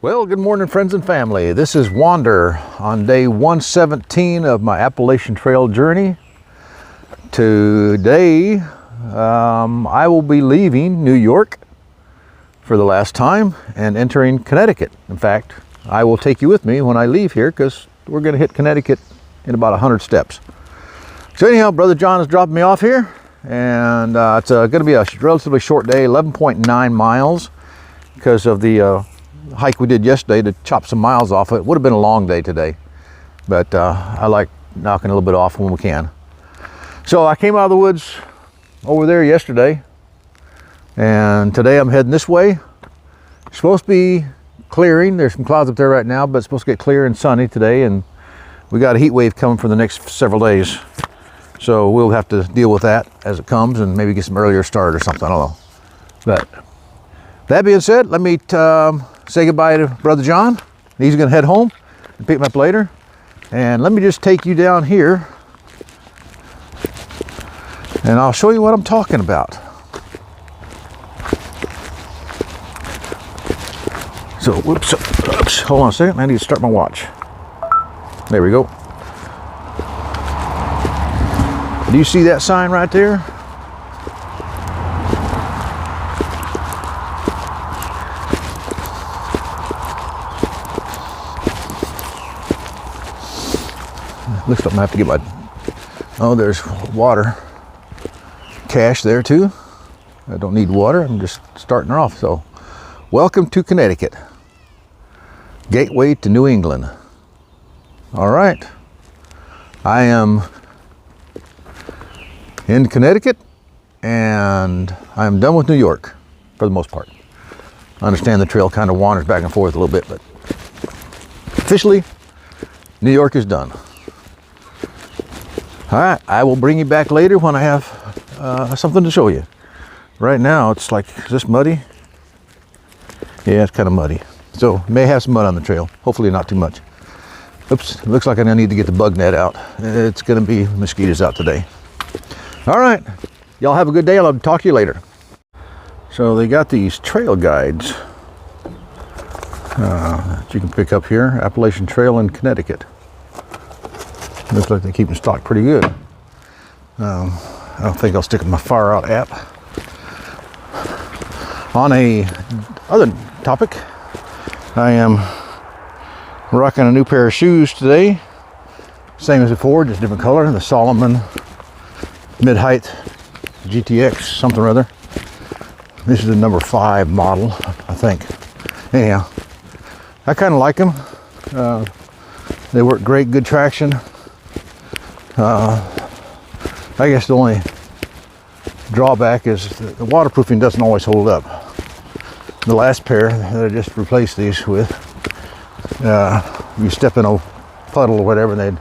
Well, good morning, friends and family. This is Wander on day 117 of my Appalachian Trail journey. Today, I will be leaving New York for the last time and entering Connecticut. In fact, I will take you with me when I leave here because we're going to hit Connecticut in about 100 steps. So anyhow, Brother John is dropping me off here, and it's going to be a relatively short day, 11.9 miles, because of the hike we did yesterday to chop some miles off. It would have been a long day today, but I like knocking a little bit off when we can. So I came out of the woods over there yesterday, and today I'm heading this way. It's supposed to be clearing. There's some clouds up there right now, but it's supposed to get clear and sunny today, and we got a heat wave coming for the next several days. So we'll have to deal with that as it comes and maybe get some earlier start or something, I don't know. But that being said, let me say goodbye to Brother John. He's gonna head home and pick me up later. And let me just take you down here and I'll show you what I'm talking about. So, whoops, hold on a second. I need to start my watch. There we go. Do you see that sign right there? Looks like I have to get my, oh, there's water cache there too. I don't need water, I'm just starting her off. So, welcome to Connecticut, gateway to New England. All right, I am in Connecticut and I'm done with New York for the most part. I understand the trail kind of wanders back and forth a little bit, but officially, New York is done. All right, I will bring you back later when I have something to show you. Right now, it's like, is this muddy? Yeah, it's kind of muddy. So, may have some mud on the trail. Hopefully not too much. Oops, it looks like I need to get the bug net out. It's gonna be mosquitoes out today. All right, y'all have a good day. I'll talk to you later. So they got these trail guides that you can pick up here. Appalachian Trail in Connecticut. Looks like they keep them stocked pretty good. I don't think I'll stick with my Far Out app. On a other topic, I am rocking a new pair of shoes today. Same as before, just different color. The Solomon mid-height GTX something or other. This is the number 5 model, I think. Anyhow, I kind of like them. They work great, good traction. I guess the only drawback is the waterproofing doesn't always hold up. The last pair that I just replaced these with, you step in a puddle or whatever and they'd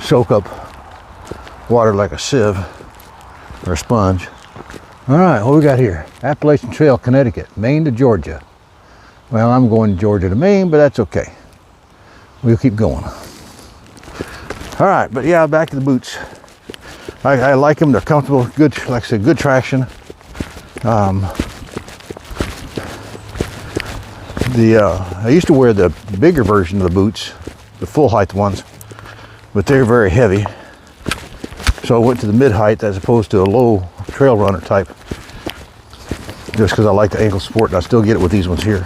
soak up water like a sieve or a sponge. All right, what we got here? Appalachian Trail, Connecticut, Maine to Georgia. Well, I'm going Georgia to Maine, but that's okay. We'll keep going. All right, but yeah, back to the boots. I like them. They're comfortable, good, like I said, good traction. I used to wear the bigger version of the boots, the full height ones, but they're very heavy. So I went to the mid height as opposed to a low trail runner type, just because I like the ankle support, and I still get it with these ones here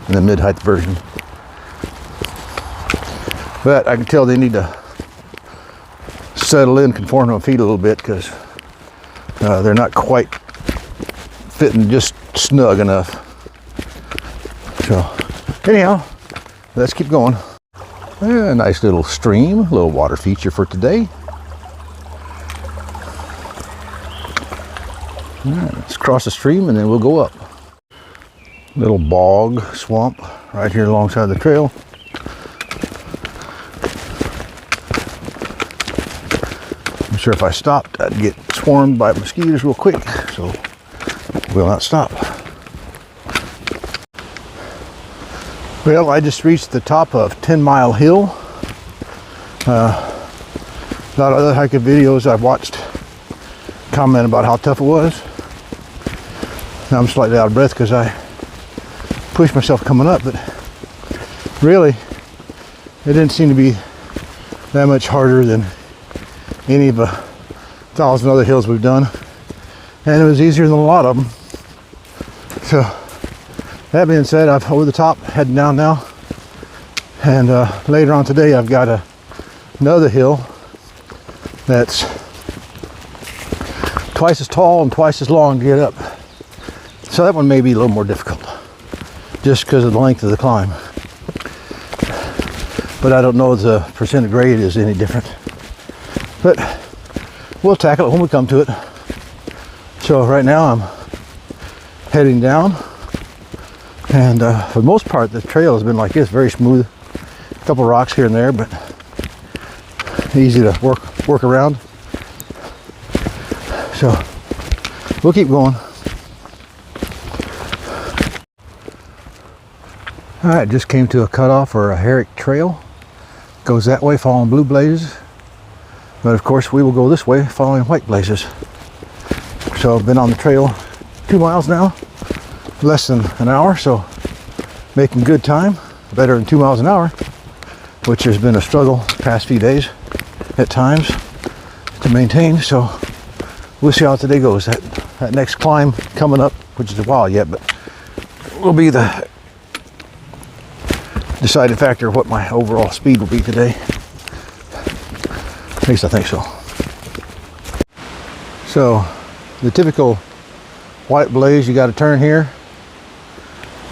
in the mid height version. But I can tell they need to settle in, conform to my feet a little bit, because they're not quite fitting just snug enough. So anyhow, let's keep going. A nice little stream, a little water feature for today. All right, let's cross the stream and then we'll go up. Little bog swamp right here alongside the trail. I'm sure if I stopped, I'd get swarmed by mosquitoes real quick, so we'll not stop. Well, I just reached the top of 10 Mile Hill. A lot of other hiking videos I've watched comment about how tough it was. Now I'm slightly out of breath because I push myself coming up, but really it didn't seem to be that much harder than any of the 1,000 other hills we've done, and it was easier than a lot of them. So that being said, I'm over the top, heading down now, and later on today I've got another hill that's twice as tall and twice as long to get up. So that one may be a little more difficult, just because of the length of the climb. But I don't know if the percent of grade is any different. But we'll tackle it when we come to it. So right now I'm heading down, and for the most part the trail has been like this, very smooth. A couple rocks here and there, but easy to work around. So we'll keep going. All right, just came to a cutoff or a herrick trail. Goes that way following blue blazes, but of course we will go this way following white blazes. So I've been on the trail 2 miles now, less than an hour, so making good time, better than 2 miles an hour, which has been a struggle the past few days at times to maintain. So we'll see how today goes. That next climb coming up, which is a while yet, but will be the deciding factor of what my overall speed will be today. At least I think so. So the typical white blaze, you got to turn here.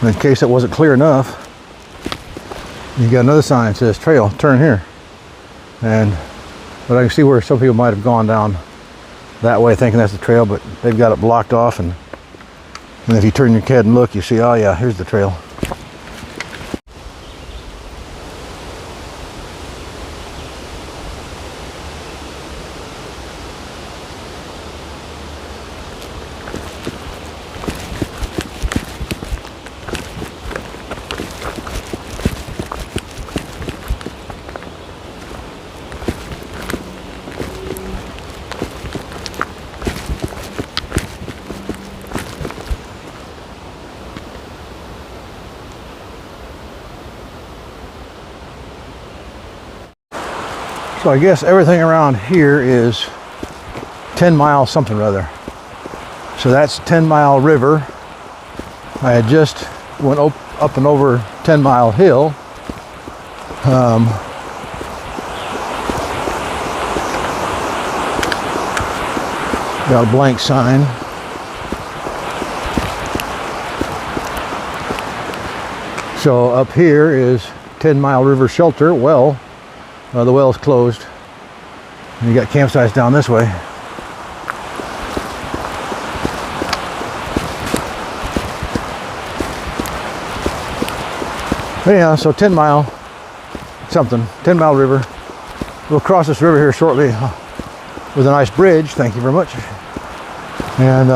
In case that wasn't clear enough, you got another sign that says trail, turn here. But I can see where some people might have gone down that way thinking that's the trail, but they've got it blocked off, and if you turn your head and look, you see, oh yeah, here's the trail. So I guess everything around here is 10 miles something or other. So that's 10 Mile River. I had just went up and over 10 Mile Hill. Got a blank sign. So up here is 10 Mile River Shelter well. The well's closed. And you got campsites down this way. But yeah, so 10 Mile something, 10 Mile River. We'll cross this river here shortly with a nice bridge. Thank you very much. And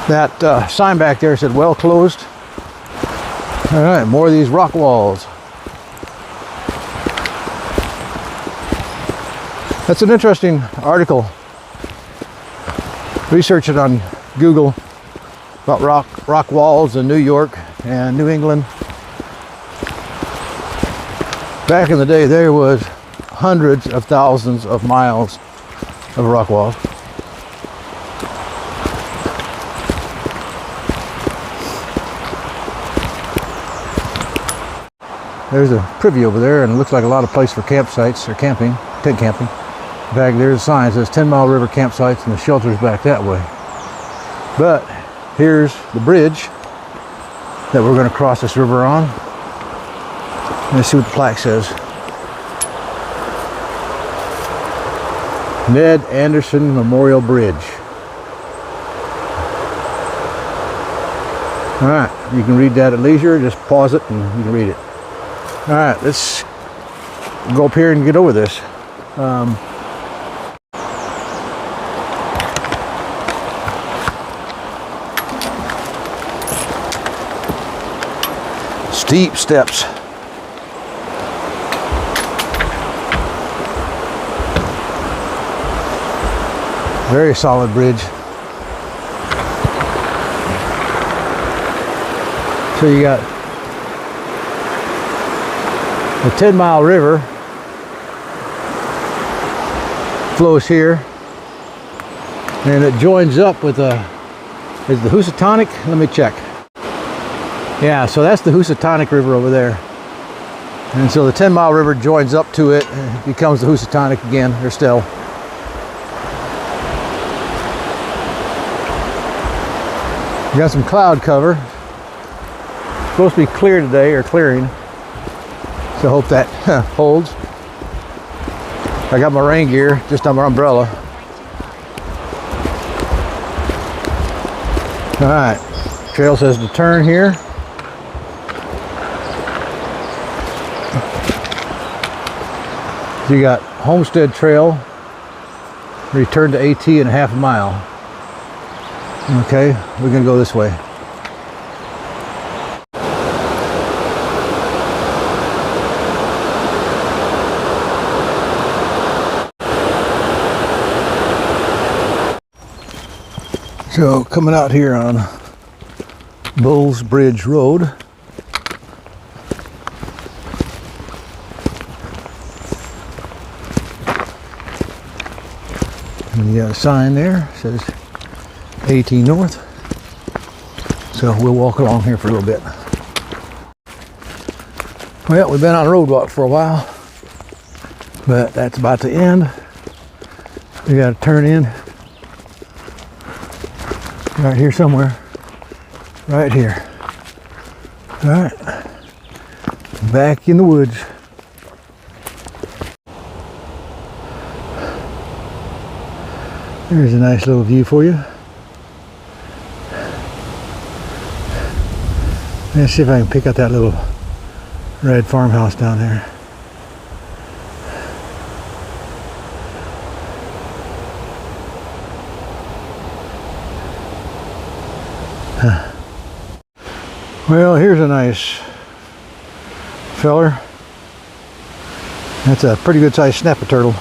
that sign back there said well closed. All right, more of these rock walls. That's an interesting article. Research it on Google about rock walls in New York and New England. Back in the day, there was hundreds of thousands of miles of rock walls. There's a privy over there, and it looks like a lot of place for campsites or camping, tent camping. Back there's a sign that says 10 Mile River campsites, and the shelter's back that way. But here's the bridge that we're going to cross this river on. Let's see what the plaque says. Ned Anderson Memorial Bridge. All right, you can read that at leisure. Just pause it and you can read it. All right, let's go up here and get over this. Steep steps. Very solid bridge. So you got the 10-mile river flows here, and it joins up with is the Housatonic? Let me check. Yeah, so that's the Housatonic River over there. And so the 10-mile river joins up to it and it becomes the Housatonic again, or still. We got some cloud cover. Supposed to be clear today, or clearing. So I hope that holds. I got my rain gear just on my umbrella. All right, trail says to turn here. So you got Homestead Trail, return to AT in half a mile. Okay, we're gonna go this way. So coming out here on Bulls Bridge Road. And you got a sign there, says 18 North. So we'll walk along here for a little bit. Well, we've been on a road walk for a while, but that's about to end. We got to turn in right here somewhere. Right here. All right. Back in the woods. There's a nice little view for you. Let's see if I can pick out that little red farmhouse down there. Huh. Well, here's a nice feller. That's a pretty good sized snapper turtle.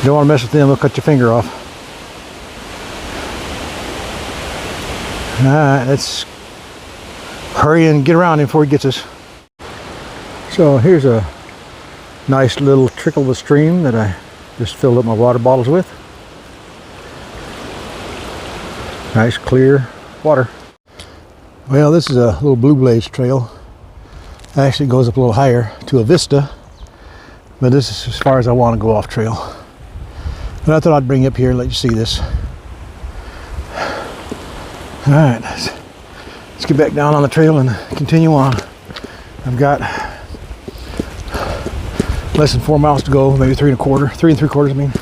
Don't want to mess with them, they'll cut your finger off. Alright, let's hurry and get around him before he gets us. So here's a nice little trickle of a stream that I just filled up my water bottles with. Nice clear water. Well, this is a little blue blaze trail. Actually goes up a little higher to a vista, but this is as far as I want to go off trail. But I thought I'd bring you up here and let you see this. All right, let's get back down on the trail and continue on. I've got less than 4 miles to go, maybe 3 and 3/4, I mean.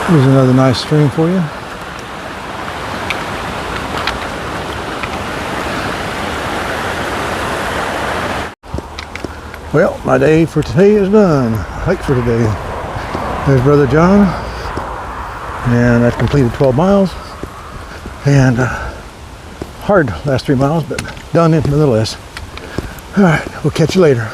Here's another nice stream for you. Well, my day for today is done. Hike for today. There's Brother John. And I've completed 12 miles. And hard last 3 miles, but done it nonetheless. All right, we'll catch you later.